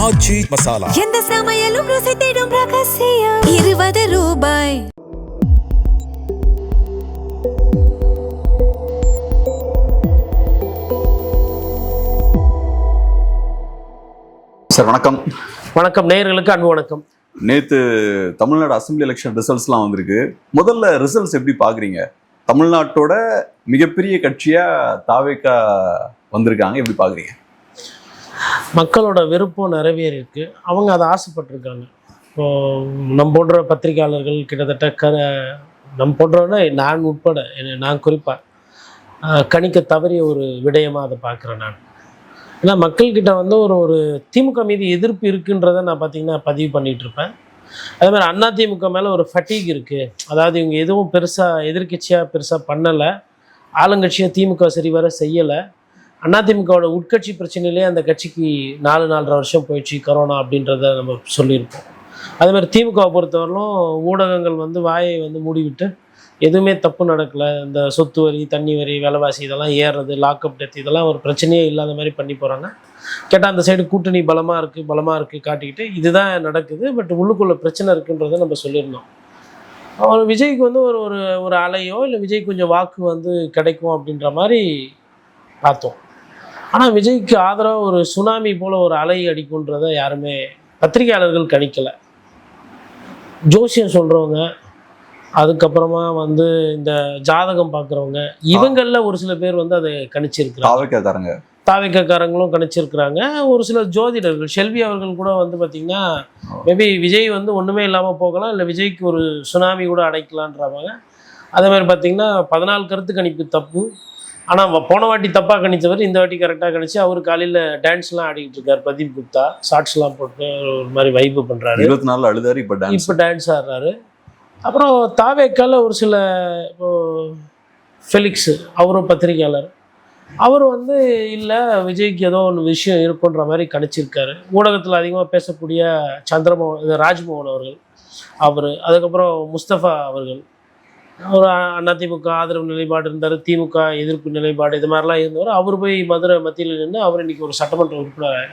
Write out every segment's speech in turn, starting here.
ஆச்சி மசாலா. எந்த சமையலும் ருசி தேடும் ரகசியம். 20 ரூபாய். சார் வணக்கம். வணக்கம், நேயர்களுக்கு அன்பு வணக்கம். நேற்று தமிழ்நாடு அசெம்பிளி எலெக்ஷன் ரிசல்ட்ஸ்லாம் வந்திருக்கு. முதல்ல ரிசல்ட்ஸ் எப்படி பார்க்குறீங்க? தமிழ்நாட்டோட மிகப்பெரிய கட்சியாக தாவேகா வந்திருக்காங்க, எப்படி பார்க்குறீங்க? மக்களோட விருப்பம் நிறைவேறிருக்கு. அவங்க அதை ஆசைப்பட்டிருக்காங்க. இப்போது நம்ம போன்ற பத்திரிகையாளர்கள் கிட்டத்தட்ட நம்ம போன்றவன நான் உட்பட நான் குறிப்பாக கணிக்க தவறிய ஒரு விடயமாக அதை பார்க்குறேன் நான். ஏன்னா மக்கள்கிட்ட வந்து ஒரு திமுக மீது எதிர்ப்பு இருக்குன்றதை நான் பார்த்திங்கன்னா பதிவு பண்ணிகிட்ருப்பேன். அதே மாதிரி அதிமுக மேலே ஒரு ஃபட்டீக் இருக்குது. அதாவது இவங்க எதுவும் பெருசாக எதிர்கட்சியாக பெருசாக பண்ணலை, ஆளுங்கட்சியாக திமுக சரிவர செய்யலை. அதிமுகவோட உட்கட்சி பிரச்சனையிலே அந்த கட்சிக்கு 4.5 வருஷம் போயிடுச்சு கொரோனா அப்படின்றத நம்ம சொல்லியிருப்போம். அதேமாதிரி திமுகவை பொறுத்தவரையிலும் ஊடகங்கள் வந்து வாயை வந்து மூடிவிட்டு எதுவுமே தப்பு நடக்கலை, இந்த சொத்து வரி, தண்ணி வரி, விலைவாசி இதெல்லாம் ஏறுறது, லாக்அப் டெத் இதெல்லாம் ஒரு பிரச்சனையே இல்லாத மாதிரி பண்ணி போகிறாங்க. கேட்டால் அந்த சைடு கூட்டணி பலமாக இருக்குது காட்டிக்கிட்டு இதுதான் நடக்குது. பட் உள்ளுக்குள்ளே பிரச்சனை இருக்குன்றதை நம்ம சொல்லியிருந்தோம். அவர் விஜய்க்கு வந்து ஒரு அலையோ இல்லை விஜய் கொஞ்சம் வாக்கு வந்து கிடைக்கும் அப்படின்ற மாதிரி பார்த்தோம். ஆனால் விஜய்க்கு ஆதரவாக ஒரு சுனாமி போல் ஒரு அலை அடிக்குன்றதை யாருமே பத்திரிகையாளர்கள் கணிக்கலை. ஜோசியம் சொல்கிறவங்க, அதுக்கப்புறமா வந்து இந்த ஜாதகம் பார்க்குறவங்க, இவங்களில் ஒரு சில பேர் வந்து அதை கணிச்சிருக்கிறாங்க. தாவேக்காரங்களும் கணிச்சிருக்கிறாங்க. ஒரு சில ஜோதிடர்கள், ஷெல்வி அவர்கள் கூட வந்து பார்த்திங்கன்னா மேபி விஜய் வந்து ஒன்றுமே இல்லாமல் போகலாம், இல்லை விஜய்க்கு ஒரு சுனாமி கூட அடைக்கலான்றாங்க. அதே மாதிரி பார்த்திங்கன்னா 14 கருத்து கணிப்பு தப்பு. ஆனால் போன வாட்டி தப்பாக கணித்தவர் இந்த வாட்டி கரெக்டாக கணிச்சு அவர் காலையில் டான்ஸ்லாம் ஆடிக்கிட்டு இருக்கார். பிரதீப் குப்தா ஷார்ட்ஸ்லாம் போட்டு ஒரு மாதிரி வைப்பு பண்ணுறாரு. 24 அழுதாரு, இப்போ டான்ஸ் ஆடுறாரு. அப்புறம் தாவேக்கால ஒரு சில ஃபெலிக்ஸ், அவரும் பத்திரிகையாளர், அவர் வந்து இல்லை விஜய்க்கு ஏதோ ஒன்று விஷயம் இருக்குன்ற மாதிரி கணிச்சிருக்காரு. ஊடகத்தில் அதிகமாக பேசக்கூடிய ராஜ்மோகன் அவர்கள், அவர், அதுக்கப்புறம் முஸ்தபா அவர்கள், ஒரு அதிமுக ஆதரவு நிலைப்பாடு இருந்தார், திமுக எதிர்ப்பு நிலைப்பாடு இது மாதிரிலாம் இருந்தவர். அவர் போய் மதுரை மத்தியில் நின்று அவர் இன்றைக்கி ஒரு சட்டமன்ற உறுப்பினர்.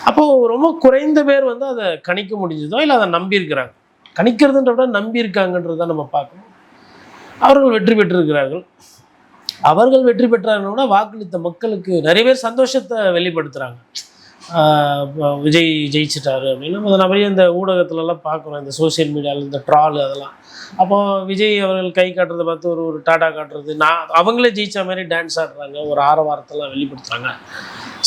அப்போது ரொம்ப குறைந்த பேர் வந்து அதை கணிக்க முடிஞ்சதோ இல்லை அதை நம்பியிருக்கிறாங்க. கணிக்கிறதுன்ற விட நம்பியிருக்காங்கன்றதை நம்ம பார்க்கணும். அவர்கள் வெற்றி பெற்றிருக்கிறார்கள். அவர்கள் வெற்றி பெற்றார்களோட வாக்களித்த மக்களுக்கு நிறைய பேர் சந்தோஷத்தை வெளிப்படுத்துகிறாங்க. விஜய் ஜெயிச்சிட்டாரு அப்படின்னு அதை நிறைய இந்த ஊடகத்துலலாம் பார்க்குறோம், இந்த சோசியல் மீடியாவில் இந்த ட்ரால் அதெல்லாம். அப்போது விஜய் அவர்கள் கை காட்டுறதை பார்த்து ஒரு டாட்டா காட்டுறது, அவங்களே ஜெயித்த மாதிரி டான்ஸ் ஆடுறாங்க, ஒரு ஆரவாரத்தெல்லாம் வெளிப்படுத்துகிறாங்க.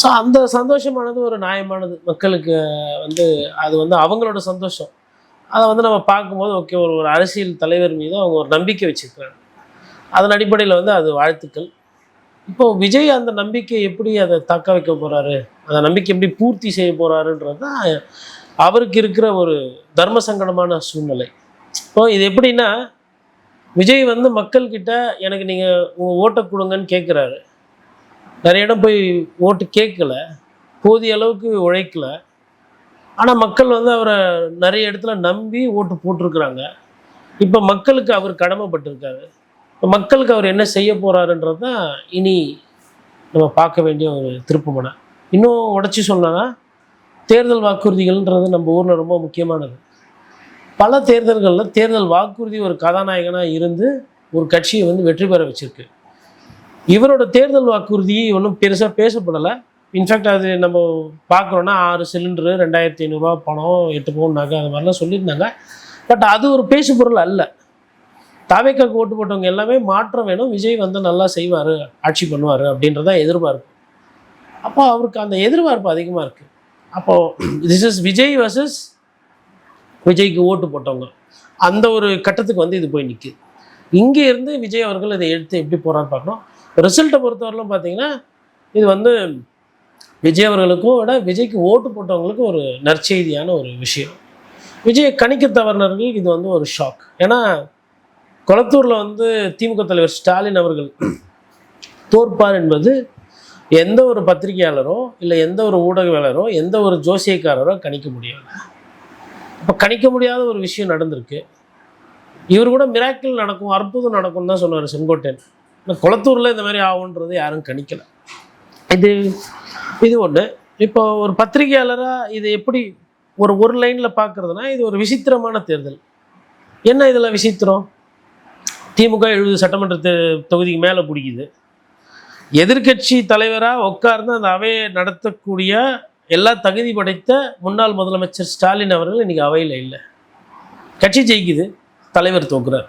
ஸோ அந்த சந்தோஷமானது ஒரு நியாயமானது. மக்களுக்கு வந்து அது வந்து அவங்களோட சந்தோஷம். அதை வந்து நம்ம பார்க்கும்போது ஓகே, ஒரு அரசியல் தலைவர் மீது அவங்க ஒரு நம்பிக்கை வச்சுருக்கிறாங்க. அதன் அடிப்படையில் வந்து அது வாழ்த்துக்கள். இப்போது விஜய் அந்த நம்பிக்கை எப்படி அதை தக்க வைக்க போகிறாரு, அந்த நம்பிக்கை எப்படி பூர்த்தி செய்ய போகிறாருன்றது தான் அவருக்கு இருக்கிற ஒரு தர்ம சங்கடமான சூழ்நிலை. இப்போது இது எப்படின்னா, விஜய் வந்து மக்கள்கிட்ட எனக்கு நீங்கள் உங்கள் ஓட்டை கொடுங்கன்னு கேட்குறாரு. நிறைய இடம் போய் ஓட்டு கேட்கல, போதிய அளவுக்கு உழைக்கலை. ஆனால் மக்கள் வந்து அவரை நிறைய இடத்துல நம்பி ஓட்டு போட்டிருக்கிறாங்க. இப்போ மக்களுக்கு அவர் கடமைப்பட்டிருக்காரு. இப்போ மக்களுக்கு அவர் என்ன செய்ய போகிறாருன்றது தான் இனி நம்ம பார்க்க வேண்டிய ஒரு திருப்புமுனை. இன்னும் உடச்சி சொன்னோன்னா, தேர்தல் வாக்குறுதிகள்ன்றது நம்ம ஊரில் ரொம்ப முக்கியமானது. பல தேர்தல்களில் தேர்தல் வாக்குறுதி ஒரு கதாநாயகனாக இருந்து ஒரு கட்சியை வந்து வெற்றி பெற வச்சுருக்கு. இவரோட தேர்தல் வாக்குறுதி ஒன்றும் பெருசாக பேசப்படலை. இன்ஃபேக்ட் அது நம்ம பார்க்குறோன்னா 6 சிலிண்டரு, 2500 பணம், 8 பவுன் நகை, அது மாதிரிலாம் சொல்லியிருந்தாங்க. பட் அது ஒரு பேசு பொருள் அல்ல. தாவேக்காக்கு ஓட்டு போட்டவங்க எல்லாமே மாற்றம் வேணும், விஜய் வந்து நல்லா செய்வார், ஆட்சி பண்ணுவார் அப்படின்றதான் எதிர்பார்ப்பு. அப்போ அவருக்கு அந்த எதிர்பார்ப்பு அதிகமாக இருக்குது. அப்போது திஸ் இஸ் விஜய் வர்சஸ் விஜய்க்கு ஓட்டு போட்டவங்க, அந்த ஒரு கட்டத்துக்கு வந்து இது போய் நிற்குது. இங்கே இருந்து விஜய் அவர்கள் இதை எடுத்து எப்படி போகிறான்னு பார்க்கணும். ரிசல்ட்டை பொறுத்தவரையிலும் பார்த்தீங்கன்னா இது வந்து விஜய் அவர்களுக்கும் விட விஜய்க்கு ஓட்டு போட்டவங்களுக்கு ஒரு நற்செய்தியான ஒரு விஷயம். விஜயை கணிக்க தவறினர்களுக்கு இது வந்து ஒரு ஷாக். ஏன்னா கொளத்தூரில் வந்து திமுக தலைவர் ஸ்டாலின் அவர்கள் தோற்பார் என்பது எந்த ஒரு பத்திரிகையாளரோ இல்லை எந்த ஒரு ஊடகவியலாளரோ எந்த ஒரு ஜோசியக்காரரோ கணிக்க முடியாது. இப்போ கணிக்க முடியாத ஒரு விஷயம் நடந்திருக்கு. இவர் கூட மிராக்கிள் நடக்கும், அற்புதம் நடக்கும்னு தான் சொன்னார் செங்கோட்டையன். இந்த கொளத்தூரில் இந்த மாதிரி ஆகுன்றது யாரும் கணிக்கலை. இது ஒன்று. இப்போ ஒரு பத்திரிகையாளராக இது எப்படி ஒரு லைனில் பார்க்குறதுனா, இது ஒரு விசித்திரமான தேர்தல். என்ன இதில் விசித்திரம்? திமுக 70 சட்டமன்ற தொகுதிக்கு மேலே பிடிக்குது. எதிர்க்கட்சி தலைவராக உட்கார்ந்து அந்த அவையை நடத்தக்கூடிய எல்லா தகுதி படைத்த முன்னாள் முதலமைச்சர் ஸ்டாலின் அவர்கள் இன்றைக்கி அவையில் இல்லை. கட்சி ஜெயிக்குது, தலைவர் தோக்குறார்.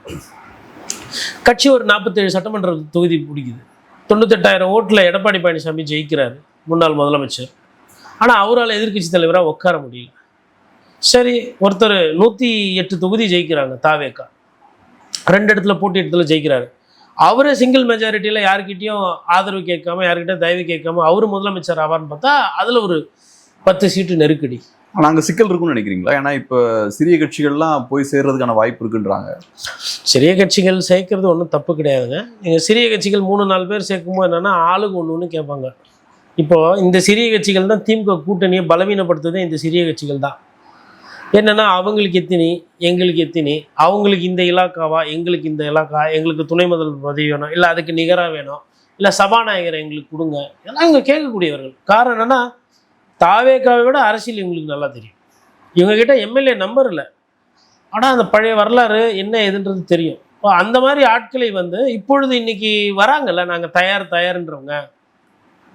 கட்சி ஒரு 47 சட்டமன்ற தொகுதி பிடிக்குது. 98,000 ஓட்டில் எடப்பாடி பழனிசாமி ஜெயிக்கிறார், முன்னாள் முதலமைச்சர். ஆனால் அவரால் எதிர்க்கட்சி தலைவராக உட்கார முடியல. சரி, ஒருத்தர் 108 தொகுதி ஜெயிக்கிறாங்க, தாவேக்கா 2 இடத்துல போட்டி இடத்துல ஜெயிக்கிறாரு. அவரே சிங்கிள் மெஜாரிட்டியில் யாருக்கிட்டையும் ஆதரவு கேட்காம, யாருக்கிட்டையும் தயவு கேட்காம அவர் முதலமைச்சர் ஆவார்னு பார்த்தா அதில் ஒரு 10 சீட்டு நெருக்கடி. ஆனால் அங்கே சிக்கல் இருக்குன்னு நினைக்கிறீங்களா? ஏன்னா இப்போ சிறிய கட்சிகள்லாம் போய் சேர்றதுக்கான வாய்ப்பு இருக்குன்றாங்க. சிறிய கட்சிகள் சேர்க்கறது ஒன்றும் தப்பு கிடையாதுங்க. நீங்கள் சிறிய கட்சிகள் 3-4 பேர் சேர்க்கும்போது என்னென்னா ஆளுக்கு ஒன்று கேட்பாங்க. இப்போது இந்த சிறிய கட்சிகள் தான் திமுக கூட்டணியை பலவீனப்படுத்துறதே இந்த சிறிய கட்சிகள் தான். என்னென்னா அவங்களுக்கு எத்தினி, எங்களுக்கு எத்தினி, அவங்களுக்கு இந்த இலாக்காவா, எங்களுக்கு இந்த இலாக்கா, எங்களுக்கு துணை முதல்வர் பதவி வேணும், இல்லை அதுக்கு நிகராக வேணும், இல்லை சபாநாயகரை எங்களுக்கு கொடுங்க, இதெல்லாம் இவங்க கேட்கக்கூடியவர்கள். காரணம் என்னென்னா தாவேக்காவை விட அரசியல் இவங்களுக்கு நல்லா தெரியும். இவங்ககிட்ட எம்எல்ஏ நம்பர் இல்லை, ஆனால் அந்த பழைய வரலாறு என்ன ஏதுன்றது தெரியும். இப்போ அந்த மாதிரி ஆட்களை வந்து இப்பொழுது இன்னைக்கு வராங்கல்ல, நாங்கள் தயார்ன்றவங்க,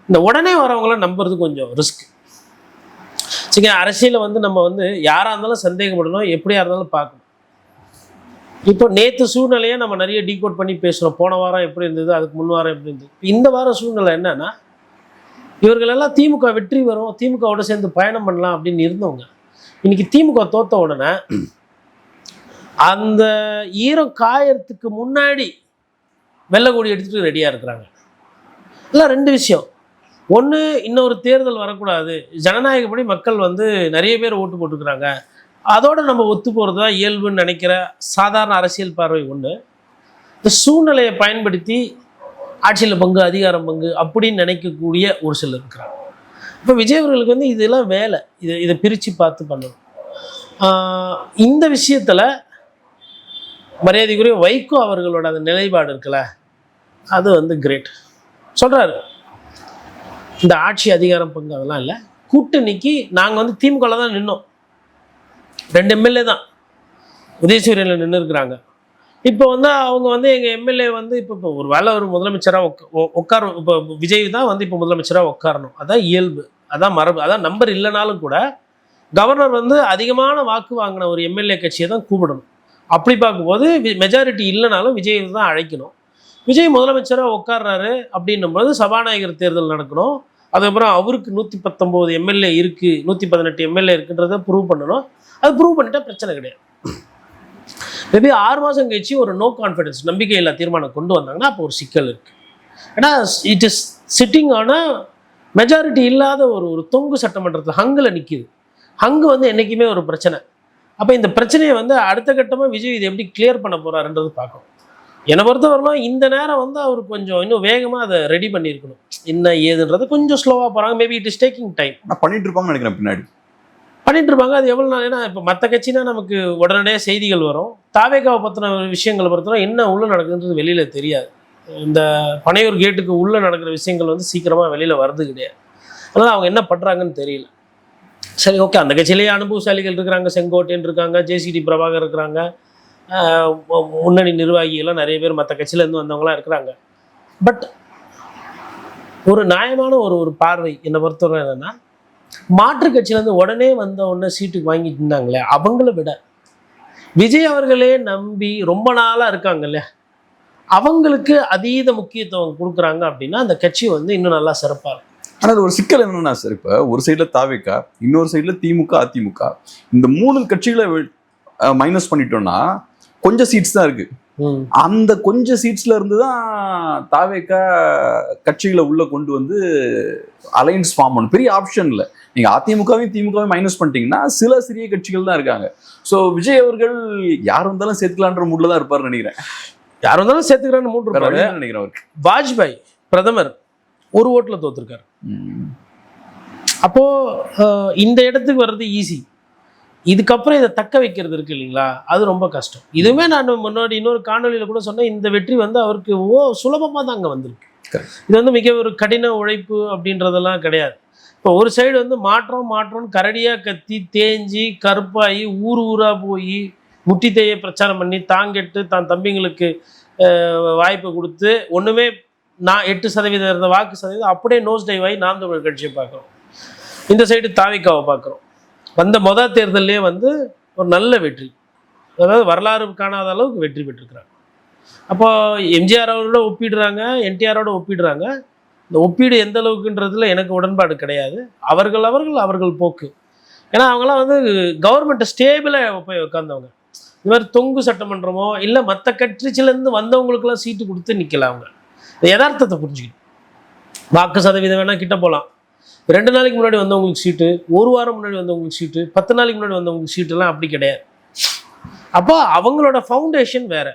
இந்த உடனே வரவங்கள நம்புறது கொஞ்சம் ரிஸ்க். சரிங்க, அரசியலில் வந்து நம்ம வந்து யாராக இருந்தாலும் சந்தேகப்படணும், எப்படியா இருந்தாலும் பார்க்கணும். இப்போ நேற்று சூழ்நிலையை நம்ம நிறைய டீகோட் பண்ணி பேசுகிறோம். போன வாரம் எப்படி இருந்தது, அதுக்கு முன் வாரம் எப்படி இருந்தது. இந்த வாரம் சூழ்நிலை என்னன்னா, இவர்களெல்லாம் திமுக வெற்றி வரும், திமுகவோட சேர்ந்து பயணம் பண்ணலாம் அப்படின்னு இருந்தவங்க இன்னைக்கு திமுக தோத்த உடனே அந்த ஈரம் காயறதுக்கு முன்னாடி வெள்ளை எடுத்துகிட்டு ரெடியாக இருக்கிறாங்க. இல்லை, 2 விஷயம். ஒன்று, இன்னொரு தேர்தல் வரக்கூடாது, ஜனநாயகப்படி மக்கள் வந்து நிறைய பேர் ஓட்டு போட்டுக்கிறாங்க, அதோடு நம்ம ஒத்து போகிறது தான் இயல்புன்னு நினைக்கிற சாதாரண அரசியல் பார்வை ஒன்று. இந்த சூழ்நிலையை பயன்படுத்தி ஆட்சியில் பங்கு, அதிகாரம் பங்கு அப்படின்னு நினைக்கக்கூடிய ஒரு சிலர் இருக்கிறாங்க. இப்போ விஜய் அவர்களுக்கு வந்து இதெல்லாம் வேலை, இதை பிரித்து பார்த்து பண்ணணும். இந்த விஷயத்தில் மரியாதைக்குரிய வைகோ அவர்களோட அந்த நிலைப்பாடு இருக்குல்ல, அது வந்து கிரேட். சொல்கிறாரு, இந்த ஆட்சி அதிகாரம் பங்கு அதெல்லாம் இல்லை, கூட்டணிக்கு நாங்கள் வந்து திமுகவில் தான் நின்னோம், 2 எம்எல்ஏ தான் உதயசூரியனில் நின்று இருக்கிறாங்க. இப்போ வந்து அவங்க வந்து எங்கள் எம்எல்ஏ வந்து இப்போ ஒரு வேலை ஒரு முதலமைச்சராக உட்காரணும். இப்போ விஜய் தான் வந்து இப்போ முதலமைச்சராக உட்காரணும், அதான் இயல்பு, அதான் மரபு, அதான் நம்பர் இல்லைனாலும் கூட கவர்னர் வந்து அதிகமான வாக்கு வாங்கின ஒரு எம்எல்ஏ கட்சியை தான் கூப்பிடணும். அப்படி பார்க்கும்போது மெஜாரிட்டி இல்லைனாலும் விஜய் தான் அழைக்கணும். விஜய் முதலமைச்சராக உட்கார்றாரு அப்படின்னும்போது சபாநாயகர் தேர்தல் நடக்கணும். அதுக்கப்புறம் அவருக்கு 119 எம்எல்ஏ இருக்குது, 118 எம்எல்ஏ இருக்குன்றதை ப்ரூவ் பண்ணணும். அது ப்ரூவ் பண்ணிட்டா பிரச்சனை கிடையாது. மேபி 6 மாதம் கழிச்சு ஒரு நோ கான்ஃபிடன்ஸ், நம்பிக்கை இல்லா தீர்மானம் கொண்டு வந்தாங்கன்னா அப்போ ஒரு சிக்கல் இருக்குது. ஏன்னா இட் இஸ் சிட்டிங் ஆனால் மெஜாரிட்டி இல்லாத ஒரு தொங்கு சட்டமன்றத்தில் ஹங்கில் நிற்கிது. ஹங்கு வந்து என்றைக்குமே ஒரு பிரச்சனை. அப்போ இந்த பிரச்சனையை வந்து அடுத்த கட்டமாக விஜய் இது எப்படி கிளியர் பண்ண போகிறாருன்றது பார்க்கணும். என்னை பொறுத்தவரைலாம் இந்த நேரம் வந்து அவர் கொஞ்சம் இன்னும் வேகமாக அதை ரெடி பண்ணியிருக்கணும். என்ன ஏதுன்றது கொஞ்சம் ஸ்லோவாக போகிறாங்க. Maybe it is taking time. பண்ணிட்டு இருப்பாங்கன்னு நினைக்கிறேன், பின்னாடி பண்ணிட்டு இருப்பாங்க. அது எவ்வளோ நாள்? ஏன்னா இப்போ மற்ற கட்சினா நமக்கு உடனடியாக செய்திகள் வரும். தாவேக்காவை பற்றின விஷயங்களை பொறுத்தவரை என்ன உள்ளே நடக்குதுன்றது வெளியில் தெரியாது. இந்த பனையூர் கேட்டுக்கு உள்ளே நடக்கிற விஷயங்கள் வந்து சீக்கிரமாக வெளியில் வர்றது கிடையாது. அதனால் அவங்க என்ன பண்ணுறாங்கன்னு தெரியல. சரி, ஓகே, அந்த கட்சியிலேயே அனுபவசாலிகள் இருக்கிறாங்க, செங்கோட்டையன் இருக்காங்க, ஜேசிடி பிரபாகர் இருக்கிறாங்க, முன்னணி நிர்வாகிகள்லாம் நிறைய பேர் மற்ற கட்சியிலேருந்து வந்தவங்களாம் இருக்கிறாங்க. பட் ஒரு நியாயமான ஒரு பார்வை என்னை பொறுத்தவரை என்னென்னா, மாற்று கட்சியிலேருந்து உடனே வந்த சீட்டுக்கு வாங்கிட்டு இருந்தாங்களே அவங்கள விட விஜய் அவர்களே நம்பி ரொம்ப நாளாக இருக்காங்க இல்லையா, அவங்களுக்கு அதீத முக்கியத்துவம் கொடுக்குறாங்க அப்படின்னா அந்த கட்சி வந்து இன்னும் நல்லா சிறப்பாக இருக்கும். ஆனால் அது ஒரு சிக்கல் என்னன்னா சார், இப்போ ஒரு சைடில் தாவேக்கா, இன்னொரு சைடில் திமுக, அதிமுக, இந்த 3 கட்சிகளை மைனஸ் பண்ணிட்டோம்னா கொஞ்சம் சீட்ஸ் தான் இருக்கு. அந்த கொஞ்சம் சீட்ஸ்ல இருந்து தான் தாவேக்கா கட்சிகளை உள்ள கொண்டு வந்து அலையன்ஸ் ஃபார்ம் பண்ணணும். பெரிய ஆப்ஷன் இல்லை. நீங்க அதிமுகவையும் திமுகவையும் மைனஸ் பண்ணிட்டீங்கன்னா சில சிறிய கட்சிகள் தான் இருக்காங்க. ஸோ விஜய் அவர்கள் யார் வந்தாலும் சேர்த்துக்கலான்ற மூட்ல தான் இருப்பாருன்னு நினைக்கிறேன். யார் வந்தாலும் சேர்த்துக்கிறான்னு மூட் நினைக்கிறேன் அவருக்கு. வாஜ்பாய் பிரதமர் ஒரு ஓட்டுல தோத்துருக்காரு. அப்போ இந்த இடத்துக்கு வர்றது ஈஸி. இதுக்கப்புறம் இதை தக்க வைக்கிறது இருக்கு இல்லைங்களா, அது ரொம்ப கஷ்டம். இதுவுமே நான் முன்னாடி இன்னொரு காணொலியில் கூட சொன்னேன், இந்த வெற்றி வந்து அவருக்கு சுலபமாக தான் அங்கே வந்திருக்கு. இது வந்து மிக ஒரு கடின உழைப்பு அப்படின்றதெல்லாம் கிடையாது. இப்போ ஒரு சைடு வந்து மாற்றம்னு கரடியாக கத்தி தேஞ்சி கருப்பாகி ஊராக போய் முட்டி தேய பிரச்சாரம் பண்ணி தாங்கெட்டு தான் தம்பிங்களுக்கு வாய்ப்பு கொடுத்து ஒன்றுமே நான் 8% இருந்த வாக்கு சதவீதம் அப்படியே நோஸ் டைவ் ஆகி நாம் தமிழர் கட்சியை பார்க்குறோம். இந்த சைடு தாவிக்காவை பார்க்குறோம். வந்த மொதல் தேர்தலே வந்து ஒரு நல்ல வெற்றி, அதாவது வரலாறு காணாத அளவுக்கு வெற்றி பெற்றிருக்கிறாங்க. அப்போ எம்ஜிஆர் அவரோட ஒப்பிடுறாங்க, என்டிஆரோட ஒப்பிடுறாங்க. இந்த ஒப்பீடு எந்த அளவுக்குன்றதுல எனக்கு உடன்பாடு கிடையாது. அவர்கள் போக்கு. ஏன்னா அவங்களாம் வந்து கவர்மெண்ட்டை ஸ்டேபிளாக போய் உட்காந்தவங்க. இந்த மாதிரி தொங்கு சட்டமன்றமோ இல்லை மற்ற கட்சியிலேருந்து வந்தவங்களுக்குலாம் சீட்டு கொடுத்து நிற்கல. அவங்க யதார்த்தத்தை புரிஞ்சுக்கணும். வாக்கு சதவீதம் வேணால் கிட்ட போகலாம். 2 நாளைக்கு முன்னாடி வந்தவங்களுக்கு சீட்டு, 1 வாரம் முன்னாடி வந்தவங்களுக்கு சீட்டு, 10 நாளைக்கு முன்னாடி வந்தவங்களுக்கு சீட்டுலாம் அப்படி கிடையாது. அப்போ அவங்களோட ஃபவுண்டேஷன் வேறு,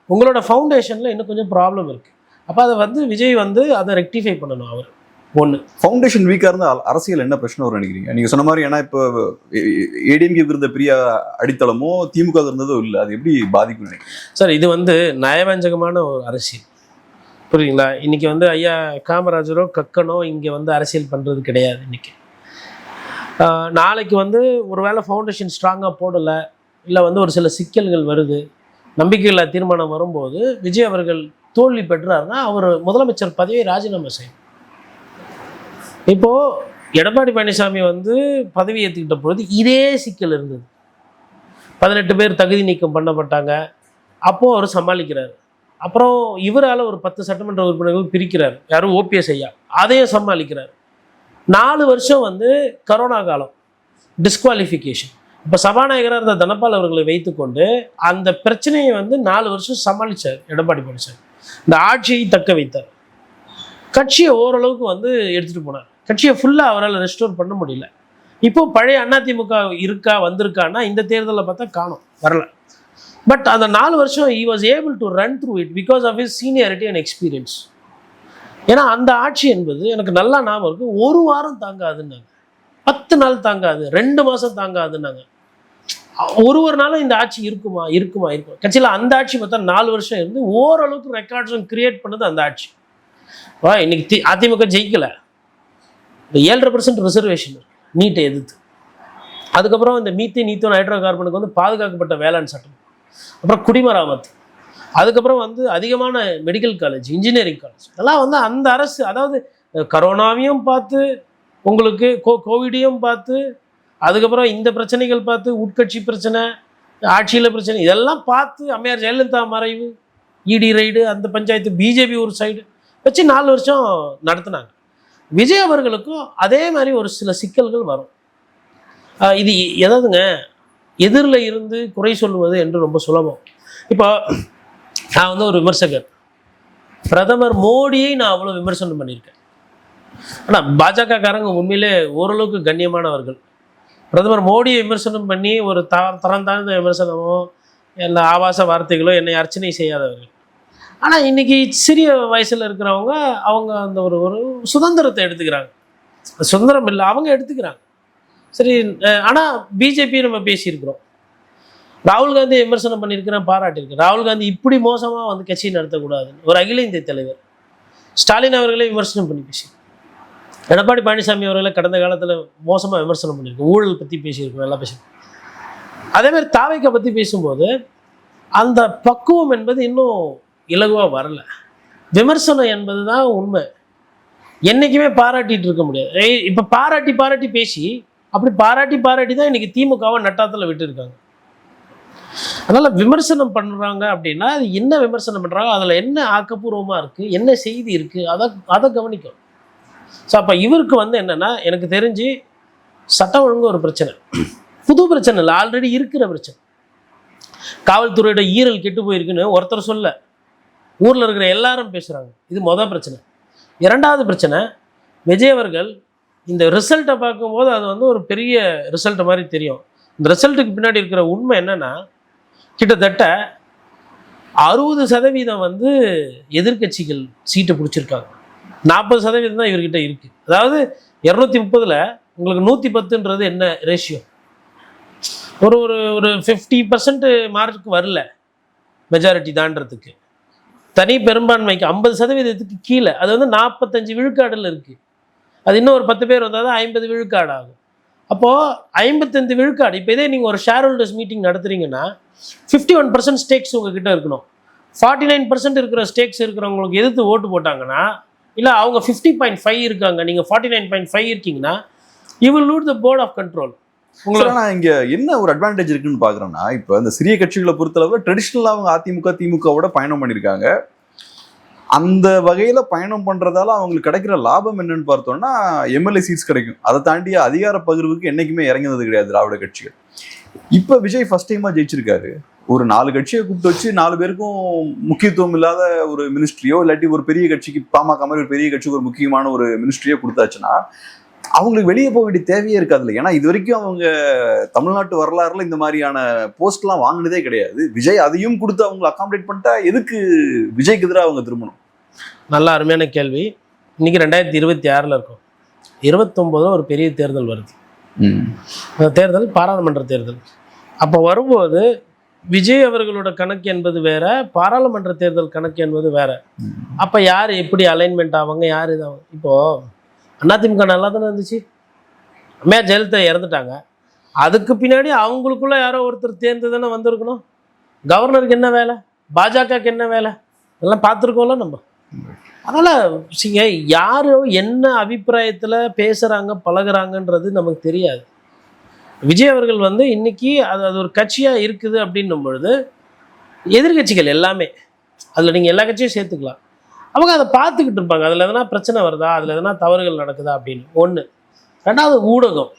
உங்களோட ஃபவுண்டேஷனில் இன்னும் கொஞ்சம் ப்ராப்ளம் இருக்குது. அப்போ அதை வந்து விஜய் வந்து அதை ரெக்டிஃபை பண்ணணும். அவர் ஒன்று ஃபவுண்டேஷன் வீக்காக இருந்தால் அரசியல் என்ன பிரச்சனை வரும் நினைக்கிறீங்க? நீங்கள் சொன்ன மாதிரி, ஏன்னா இப்போ ஏடிஎம்கே இருந்த பெரிய அடித்தளமோ திமுக இருந்ததோ இல்லை, அது எப்படி பாதிக்கும் நினைக்கிறீங்க? சார், இது வந்து நயவஞ்சகமான ஒரு அரசியல், புரியுங்களா? இன்றைக்கி வந்து ஐயா காமராஜரோ கக்கனோ இங்கே வந்து அரசியல் பண்ணுறது கிடையாது. இன்றைக்கி நாளைக்கு வந்து ஒரு வேளை ஃபவுண்டேஷன் ஸ்ட்ராங்காக போடலை, இல்லை வந்து ஒரு சில சிக்கல்கள் வருது, நம்பிக்கையில்லா தீர்மானம் வரும்போது விஜய் அவர்கள் தோல்வி பெற்றாருன்னா அவர் முதலமைச்சர் பதவியை ராஜினாமா செய்யும். இப்போது எடப்பாடி பழனிசாமி வந்து பதவி ஏற்றுக்கிட்ட பொழுது இதே சிக்கல் இருந்தது. 18 பேர் தகுதி நீக்கம் பண்ணப்பட்டாங்க. அப்போது அவர் சமாளிக்கிறார். அப்புறம் இவரால் ஒரு 10 சட்டமன்ற உறுப்பினர்கள் பிரிக்கிறார், யாரும் ஓபிஎஸ் ஐயா, அதையும் சமாளிக்கிறார். 4 வருஷம் வந்து கரோனா காலம், டிஸ்குவாலிஃபிகேஷன். இப்போ சபாநாயகராக இருந்த தனபால் அவர்களை வைத்துக்கொண்டு அந்த பிரச்சனையை வந்து 4 வருஷம் சமாளித்தார் எடப்பாடி பழனிசாமி. இந்த ஆட்சியை தக்க வைத்தார். கட்சியை ஓரளவுக்கு வந்து எடுத்துகிட்டு போனார். கட்சியை ஃபுல்லாக அவரால் ரெஸ்டோர் பண்ண முடியல. இப்போ பழைய அதிமுக வந்திருக்கான்னா இந்த தேர்தலில் பார்த்தா காணோம், வரல. பட் அந்த 4 வருஷம் he was able to run through it because of his seniority and experience. ஏன்னா அந்த ஆட்சி என்பது எனக்கு நல்லா ஞாபகம் இருக்கு. 1 வாரம் தாங்காதுன்னாங்க, 10 நாள் தாங்காது, 2 மாதம் தாங்காதுன்னாங்க. ஒரு நாளும் இந்த ஆட்சி இருக்குமா? கட்சியில் அந்த ஆட்சி பார்த்தா 4 வருஷம் இருந்து ஓரளவுக்கு ரெக்கார்ட்ஸும் கிரியேட் பண்ணது அந்த ஆட்சி. இன்னைக்கு அதிமுக ஜெயிக்கல. இந்த 7.5% ரிசர்வேஷன் நீட்டை எதிர்த்து, அதுக்கப்புறம் இந்த மீத்தோன் ஹைட்ரோ கார்பனுக்கு வந்து பாதுகாக்கப்பட்ட வேளாண் சட்டம், அப்புறம் குடிமராமத்து, அதுக்கப்புறம் வந்து அதிகமான மெடிக்கல் காலேஜ், இன்ஜினியரிங் காலேஜ், இதெல்லாம் வந்து அந்த அரசு, அதாவது கரோனாவையும் பார்த்து, உங்களுக்கு கோவிடையும் பார்த்து, அதுக்கப்புறம் இந்த பிரச்சனைகள் பார்த்து, உட்கட்சி பிரச்சனை, ஆட்சியில் பிரச்சனை, இதெல்லாம் பார்த்து அம்மையார் ஜெயலலிதா மறைவு, இடி ரைடு, அந்த பஞ்சாயத்து, பிஜேபி ஒரு சைடு வச்சு 4 வருஷம் நடத்தினாங்க. விஜய் அவர்களுக்கும் அதே மாதிரி ஒரு சில சிக்கல்கள் வரும். இது எதாவதுங்க எதிரில் இருந்து குறை சொல்லுவது என்று ரொம்ப சுலபம். இப்போ நான் வந்து ஒரு விமர்சகர், பிரதமர் மோடியை நான் அவ்வளோ விமர்சனம் பண்ணியிருக்கேன். ஆனால் பாஜகக்காரங்க உண்மையிலே ஓரளவுக்கு கண்ணியமானவர்கள். பிரதமர் மோடியை விமர்சனம் பண்ணி ஒரு தரம் தாழ்ந்த விமர்சனமோ இல்லை ஆபாச வார்த்தைகளோ என்னை அர்ச்சனை செய்யாதவர்கள். ஆனால் இன்றைக்கி சிறிய வயசில் இருக்கிறவங்க அவங்க அந்த ஒரு சுதந்திரத்தை எடுத்துக்கிறாங்க. சுதந்திரம் இல்லை, அவங்க எடுத்துக்கிறாங்க. சரி, ஆனால் பிஜேபி நம்ம பேசியிருக்கிறோம். ராகுல் காந்தி விமர்சனம் பண்ணியிருக்கிறேன், பாராட்டியிருக்கேன். ராகுல் காந்தி இப்படி மோசமாக வந்து கட்சி நடத்தக்கூடாதுன்னு ஒரு அகில இந்திய தலைவர். ஸ்டாலின் அவர்களே விமர்சனம் பண்ணி பேசி, எடப்பாடி பழனிசாமி அவர்களை கடந்த காலத்தில் மோசமாக விமர்சனம் பண்ணியிருக்கோம், ஊழல் பற்றி பேசியிருக்கோம், எல்லாம் பேசியிருக்கோம். அதேமாதிரி தாவைக்கை பற்றி பேசும்போது அந்த பக்குவம் என்பது இன்னும் இலகுவாக வரல. விமர்சனம் என்பது தான் உண்மை. என்றைக்குமே பாராட்டிகிட்டு இருக்க முடியாது. இப்போ பாராட்டி பேசி அப்படி பாராட்டி தான் இன்றைக்கி திமுகவை நட்டாத்தில் விட்டுருக்காங்க. அதனால் விமர்சனம் பண்ணுறாங்க அப்படின்னா அது என்ன விமர்சனம் பண்ணுறாங்க, அதில் என்ன ஆக்கப்பூர்வமாக இருக்குது, என்ன செய்தி இருக்குது, அதை கவனிக்கும். ஸோ அப்போ இவருக்கு வந்து என்னென்னா, எனக்கு தெரிஞ்சு சட்டம் ஒழுங்கு ஒரு பிரச்சனை, புது பிரச்சனை இல்லை, ஆல்ரெடி இருக்கிற பிரச்சனை. காவல்துறையோட ஈரல் கெட்டு போயிருக்குன்னு ஒருத்தர் சொல்ல, ஊரில் இருக்கிற எல்லாரும் பேசுகிறாங்க. இது மொதல் பிரச்சனை. 2வது பிரச்சனை, விஜய் அவர்கள் இந்த ரிசல்ட்டை பார்க்கும்போது அது வந்து ஒரு பெரிய ரிசல்ட் மாதிரி தெரியும். இந்த ரிசல்ட்டுக்கு பின்னாடி இருக்கிற உண்மை என்னென்னா, கிட்டத்தட்ட 60% வந்து எதிர்கட்சிகள் சீட்டை பிடிச்சிருக்காங்க, 40% தான் இவர்கிட்ட இருக்குது. அதாவது 230ல் உங்களுக்கு 110ன்றது என்ன ரேஷியோ? ஒரு ஒரு ஒரு 50% மார்க்கு வரல மெஜாரிட்டி தாண்டறதுக்கு. தனி பெரும்பான்மைக்கு 50%க்கு கீழே, அது வந்து 45 விழுக்காடில் இருக்குது. அது இன்னும் ஒரு 10 பேர் வந்தால் தான் 50 விழுக்காடு ஆகும். அப்போது 55 விழுக்காடு. இப்போ இதே நீங்கள் ஒரு ஷேர் ஹோல்டர்ஸ் மீட்டிங் நடத்துறீங்கன்னா 51% ஸ்டேக்ஸ் உங்ககிட்ட இருக்கணும். 49% இருக்கிற ஸ்டேக்ஸ் இருக்கிறவங்களுக்கு எதிர்த்து ஓட்டு போட்டாங்கன்னா, இல்லை அவங்க 50.5 இருக்காங்க, நீங்கள் 49.5 இருக்கீங்கன்னா, you will loot the board of control. உங்களுக்கு நான் இங்க என்ன ஒரு அட்வான்டேஜ் இருக்குன்னு பாக்குறேன்னா, இப்போ இந்த சிறிய கட்சிகளை பொறுத்தளவு ட்ரெடிஷ்னலா அவங்க அதிமுக திமுகவோட பயணம் பண்ணியிருக்காங்க. அந்த வகையில பயணம் பண்றதால அவங்களுக்கு கிடைக்கிற லாபம் என்னன்னு பார்த்தோம்னா எம்எல்ஏ சீட்ஸ் கிடைக்கும். அதை தாண்டி அதிகார பகிர்வுக்கு என்னைக்குமே இறங்கினது கிடையாது திராவிட கட்சிகள். இப்ப விஜய் ஃபர்ஸ்ட் டைமா ஜெயிச்சிருக்காரு. ஒரு 4 கட்சியை கூப்பிட்டு வச்சு 4 பேருக்கும் முக்கியத்துவம் இல்லாத ஒரு மினிஸ்ட்ரியோ இல்லாட்டி ஒரு பெரிய கட்சிக்கு பாமக மாதிரி ஒரு பெரிய கட்சிக்கு ஒரு முக்கியமான ஒரு மினிஸ்ட்ரியோ கொடுத்தாச்சுன்னா அவங்களுக்கு வெளியே போக வேண்டிய தேவையே இருக்காதுல்ல. ஏன்னா இது வரைக்கும் அவங்க தமிழ்நாட்டு வரலாறுல இந்த மாதிரியான போஸ்ட்லாம் வாங்கினதே கிடையாது. விஜய் அதையும் கொடுத்து அவங்களை அகாமடேட் பண்ணிட்டா எதுக்கு விஜய்க்கு எதிராக அவங்க திரும்பணும்? நல்ல அருமையான கேள்வி. இன்னைக்கு 2026 இருக்கும். 29 ஒரு பெரிய தேர்தல் வருது. அந்த தேர்தல் பாராளுமன்ற தேர்தல். அப்போ வரும்போது விஜய் அவர்களோட கணக்கு என்பது வேற, பாராளுமன்ற தேர்தல் கணக்கு என்பது வேற. அப்போ யார் எப்படி அலைன்மெண்ட் ஆவாங்க, யார் இதாகும்? இப்போது அதிமுக நல்லா தானே இருந்துச்சு. அம்மையா ஜெயலலிதா இறந்துட்டாங்க. அதுக்கு பின்னாடி அவங்களுக்குள்ள யாரோ ஒருத்தர் தேர்ந்து தானே வந்திருக்கணும். கவர்னருக்கு என்ன வேலை, பாஜகவுக்கு என்ன வேலை, இதெல்லாம் பார்த்துருக்கோம்ல நம்ம. அதனால் யாரோ என்ன அபிப்பிராயத்தில் பேசுகிறாங்க பழகுறாங்கன்றது நமக்கு தெரியாது. விஜய் அவர்கள் இன்னைக்கு அது ஒரு கட்சியாக இருக்குது அப்படின்னும் பொழுது எதிர்கட்சிகள் எல்லாமே, அதில் நீங்கள் எல்லா கட்சியும் சேர்த்துக்கலாம், அவங்க அதை பார்த்துக்கிட்டு இருப்பாங்க. அதில் எதனா பிரச்சனை வருதா, அதில் எதனா தவறுகள் நடக்குதா அப்படின்னு. ஒன்று. ரெண்டாவது ஊடகம்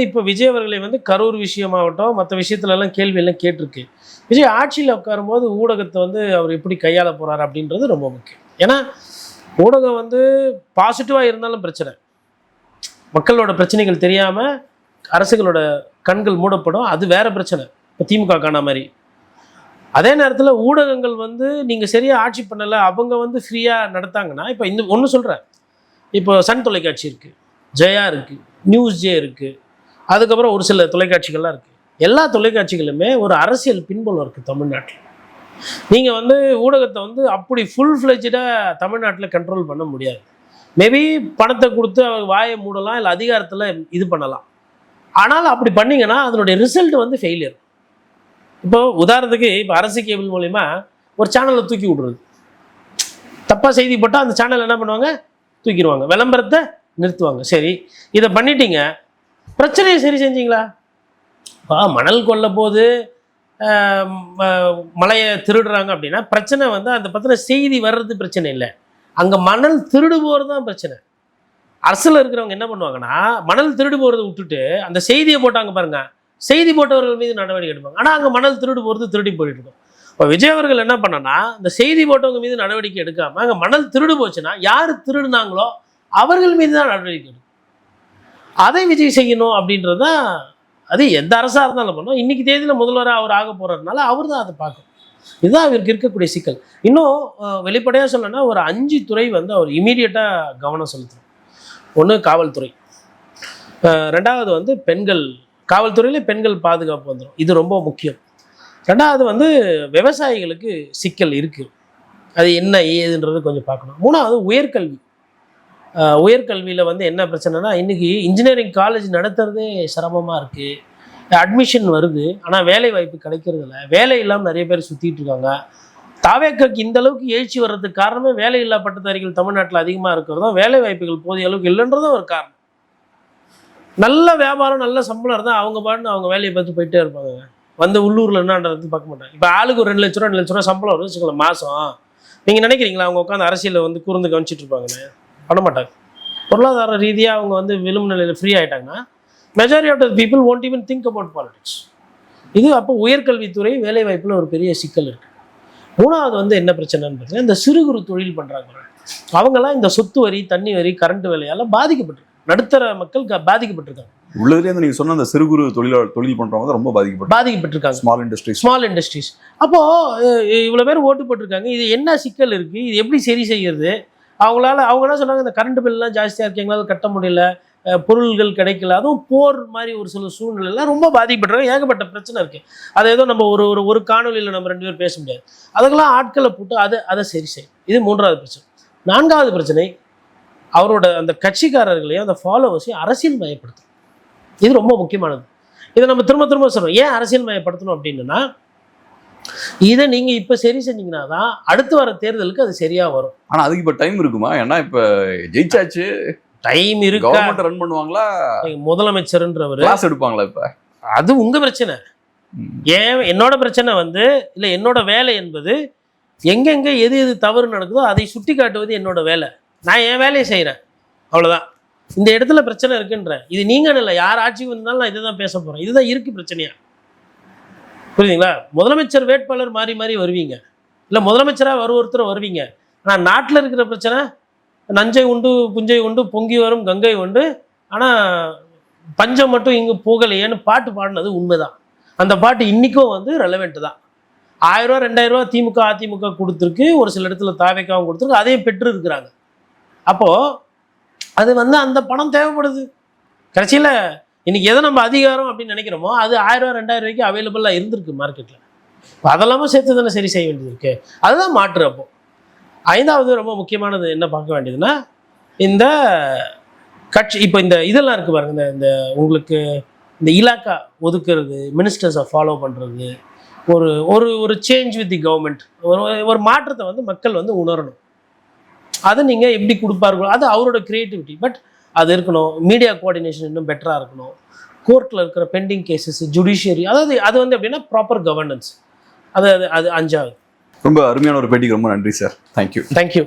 இப்போ விஜய் அவர்களை கரூர் விஷயமாகட்டும் மற்ற விஷயத்துலலாம் கேள்வியெல்லாம் கேட்டிருக்கு. விஜய் ஆட்சியில் உட்காரும்போது ஊடகத்தை அவர் எப்படி கையாள போகிறார் அப்படின்றது ரொம்ப முக்கியம். ஏன்னா ஊடகம் பாசிட்டிவாக இருந்தாலும் பிரச்சனை, மக்களோட பிரச்சனைகள் தெரியாமல் அரசுகளோட கண்கள் மூடப்படும், அது வேற பிரச்சனை. இப்போ திமுக காண மாதிரி. அதே நேரத்தில் ஊடகங்கள் நீங்கள் சரியாக ஆட்சி பண்ணலை, அவங்க ஃப்ரீயாக நடத்தாங்கன்னா, இப்போ இந்த ஒன்று சொல்கிறேன், இப்போ சன் தொலைக்காட்சி இருக்குது, ஜெயா இருக்குது, நியூஸ் ஜே இருக்குது, அதுக்கப்புறம் ஒரு சில தொலைக்காட்சிகள்லாம் இருக்குது. எல்லா தொலைக்காட்சிகளுமே ஒரு அரசியல் பின்புலம் இருக்குது தமிழ்நாட்டில். நீங்கள் ஊடகத்தை அப்படி ஃபுல் ஃப்ளெஜ்டாக தமிழ்நாட்டில் கண்ட்ரோல் பண்ண முடியாது. மேபி பணத்தை கொடுத்து அவங்க வாயை மூடலாம், இல்லை அதிகாரத்தில் இது பண்ணலாம். ஆனால் அப்படி பண்ணிங்கன்னா அதனுடைய ரிசல்ட் ஃபெயிலியர். இப்போ உதாரணத்துக்கு இப்போ அரசு கேபிள் மூலிமா ஒரு சேனலை தூக்கி விடுறது, தப்பாக செய்தி போட்டால் அந்த சேனல் என்ன பண்ணுவாங்க, தூக்கிடுவாங்க, விளம்பரத்தை நிறுத்துவாங்க. சரி, இதை பண்ணிட்டீங்க, பிரச்சனையை சரி செஞ்சீங்களா? மணல் கொல்ல போது மலையை திருடுறாங்க அப்படின்னா பிரச்சனை அந்த பற்றின செய்தி வர்றது பிரச்சனை இல்லை, அங்கே மணல் திருடு போகிறது தான் பிரச்சனை. அரசில் இருக்கிறவங்க என்ன பண்ணுவாங்கன்னா மணல் திருடு போகிறத விட்டுட்டு அந்த செய்தியை போட்டாங்க பாருங்க, செய்தி போட்டவர்கள் மீது நடவடிக்கை எடுப்பாங்க. ஆனால் அங்கே மணல் திருடு போகிறது திருடி போயிட்டு இருக்கும். இப்போ விஜய் அவர்கள் என்ன பண்ணனா இந்த செய்தி போட்டவங்க மீது நடவடிக்கை எடுக்காமல் அங்கே மணல் திருடு போச்சுன்னா யார் திருடுனாங்களோ அவர்கள் மீது தான் நடவடிக்கை எடுக்கும். அதை விஜய் செய்யணும் அப்படின்றது தான், அது எந்த அரசாக இருந்தாலும் பண்ணணும். இன்னைக்கு தேதியில் முதல்வராக அவர் ஆக போகிறதுனால அவர் தான் அதை பார்க்கணும். இதுதான் அவருக்கு இருக்கக்கூடிய சிக்கல். இன்னும் வெளிப்படையாக சொல்லணும்னா ஒரு 5 துறை அவர் இமீடியட்டாக கவனம் செலுத்தணும். ஒன்று காவல்துறை, ரெண்டாவது பெண்கள், காவல்துறையிலே பெண்கள் பாதுகாப்பு வந்துடும், இது ரொம்ப முக்கியம். ரெண்டாவது விவசாயிகளுக்கு சிக்கல் இருக்குது, அது என்ன ஏதுன்றது கொஞ்சம் பார்க்கணும். மூணாவது உயர்கல்வி. உயர்கல்வியில் என்ன பிரச்சனைனா இன்றைக்கி இன்ஜினியரிங் காலேஜ் நடத்துறதே சிரமமாக இருக்குது. அட்மிஷன் வருது, ஆனால் வேலை வாய்ப்பு கிடைக்கிறது இல்லை. வேலை இல்லாமல் நிறைய பேர் சுற்றிட்டு இருக்காங்க. தாவேக்காக்கு இந்த அளவுக்கு எழுச்சி வர்றதுக்கு காரணமே வேலையில்லா பட்டதாரிகள் தமிழ்நாட்டில் அதிகமாக இருக்கிறதும், வேலை வாய்ப்புகள் போதிய அளவுக்கு இல்லைன்றதும் ஒரு காரணம். நல்ல வியாபாரம் நல்ல சம்பளம் இருந்தால் அவங்க பாட்டு அவங்க வேலையை பார்த்து போயிட்டே இருப்பாங்க. உள்ளூரில் என்னன்றது பார்க்க மாட்டாங்க. இப்போ ஆளுக்கு ஒரு 2 லட்ச ரூபா 2 லட்ச ரூபா சம்பளம் வரும்னு வச்சுக்கலாம் மாதம். நீங்கள் நினைக்கிறீங்களா அவங்க உட்காந்து அரசியலில் கூர்ந்து கவனிச்சிட்டு இருப்பாங்கன்னு? பண்ண மாட்டாங்க. பொருளாதார ரீதியாக அவங்க விளிம்பு நிலையில் ஃப்ரீ ஆகிட்டாங்கன்னா majority of the people won't even think about politics. இது அப்போ உயர்கல்வித்துறை வேலை வாய்ப்பில் ஒரு பெரிய சிக்கல் இருக்குது. மூணாவது என்ன பிரச்சனைன்னு பார்த்தீங்கன்னா இந்த சிறு குறு தொழில் பண்ணுறாங்க அவங்கெல்லாம் இந்த சொத்து வரி, தண்ணி வரி, கரண்ட் வேலையால் பாதிக்கப்பட்டிருக்கு. நடுத்தர மக்கள் பாதிக்கப்பட்டிருக்காங்க. உள்ளதுலேயே நீங்கள் சொன்ன அந்த சிறு குறு தொழில் பண்ணுறவங்க ரொம்ப பாதிக்கப்பட்டிருக்காங்க. Small industries. அப்போது இவ்வளோ பேர் ஓட்டு போட்டிருக்காங்க. இது என்ன சிக்கல் இருக்குது, இது எப்படி சரி செய்கிறது? அவங்க என்ன சொன்னாங்க, இந்த கரண்ட் பில்லாம் ஜாஸ்தியாக இருக்குது, எங்களால் கட்ட முடியல, பொருள்கள் கிடைக்கல, அதுவும் போர் மாதிரி ஒரு சில சூழ்நிலைலாம் ரொம்ப பாதிக்கப்பட்டிருக்காங்க. ஏகப்பட்ட பிரச்சனை இருக்குது. அதை ஏதோ நம்ம ஒரு காணொலியில் நம்ம 2 பேர் பேச முடியாது. அதுக்கெல்லாம் ஆட்களை போட்டு அதை சரி செய்யும். இது 3வது பிரச்சனை. 4வது பிரச்சனை அவரோட அந்த கட்சிக்காரர்களையும் அந்த ஃபாலோவர்ஸையும் அரசியல் மயப்படுத்தணும். இது ரொம்ப முக்கியமானது. இதை நம்ம திரும்ப திரும்ப சொல்கிறோம். ஏன் அரசியல் மயப்படுத்தணும் அப்படின்னா, இதை நீங்கள் இப்போ சரி செஞ்சீங்கன்னா தான் அடுத்து வர தேர்தலுக்கு அது சரியாக வரும். ஆனால் அதுக்கு இப்போ டைம் இருக்குமா? ஏன்னா இப்போ ஜெயிச்சாச்சு, டைம் இருக்கு. கவர்மெண்ட் ரன் பண்ணுவாங்களா? முதலமைச்சர்ன்றவர் கிளாஸ் எடுப்பாங்களா? இப்போ அது உங்கள் பிரச்சனை. ஏன் என்னோட பிரச்சனை வந்து இல்லை, என்னோட வேலை என்பது எங்கெங்கே எது எது தவறு நடக்குதோ அதை சுட்டி காட்டுவது என்னோட வேலை. நான் என் வேலையை செய்கிறேன், அவ்வளோதான். இந்த இடத்துல பிரச்சனை இருக்குன்றேன். இது நீங்கள் இல்லை, யார் ஆட்சிக்கு வந்தாலும் நான் இதை தான் பேச போகிறேன். இதுதான் இருக்குது பிரச்சனையா, புரியுதுங்களா? முதலமைச்சர் வேட்பாளர் மாறி மாறி வருவீங்க, இல்லை முதலமைச்சராக ஒருத்தர் வருவீங்க. ஆனால் நாட்டில் இருக்கிற பிரச்சனை நஞ்சை உண்டு புஞ்சை உண்டு பொங்கி வரும் கங்கை உண்டு, ஆனால் பஞ்சம் மட்டும் இங்கே போகலையேன்னு பாட்டு பாடினது உண்மைதான். அந்த பாட்டு இன்றைக்கும் வந்து ரெலவெண்ட் தான். 1000 ரூபா 2000 ரூபா திமுக அதிமுக கொடுத்துருக்கு, ஒரு சில இடத்துல தாவேக்காவும் கொடுத்துருக்கு, அதையும் பெற்று இருக்கிறாங்க. அப்போது அது வந்து அந்த பணம் தேவைப்படுது. கடைசியில் இன்னைக்கு எதை நம்ம அதிகாரம் அப்படின்னு நினைக்கிறோமோ அது 1000 ரூபா 2000 ரூபாய்க்கு அவைலபிளாக இருந்திருக்கு மார்க்கெட்டில். இப்போ அதெல்லாமல் சேர்த்து தானே சரி செய்ய வேண்டியது இருக்கு. அதுதான் மாற்று. அப்போ 5வது ரொம்ப முக்கியமானது என்ன பார்க்க வேண்டியதுன்னா, இந்த கட்சி இப்போ இந்த இதெல்லாம் இருக்குது பாருங்க, இந்த உங்களுக்கு இந்த இலாக்கா ஒதுக்குறது, மினிஸ்டர்ஸை ஃபாலோ பண்ணுறது, ஒரு ஒரு ஒரு சேஞ்ச் வித் தி கவர்மெண்ட், ஒரு மாற்றத்தை வந்து மக்கள் வந்து உணரணும். அதை நீங்கள் எப்படி கொடுப்பார்களோ அது அவரோட க்ரியேட்டிவிட்டி. பட் அது இருக்கணும். மீடியா கோஆர்டினேஷன் இன்னும் பெட்டராக இருக்கணும். கோர்ட்டில் இருக்கிற பெண்டிங் கேசஸ், ஜுடிஷியரி, அதாவது அது வந்து எப்படின்னா ப்ராப்பர் கவர்னன்ஸ். அது அது அது 5வது. ரொம்ப அருமையான ஒரு பேட்டிக்கு ரொம்ப நன்றி சார். தேங்க்யூ.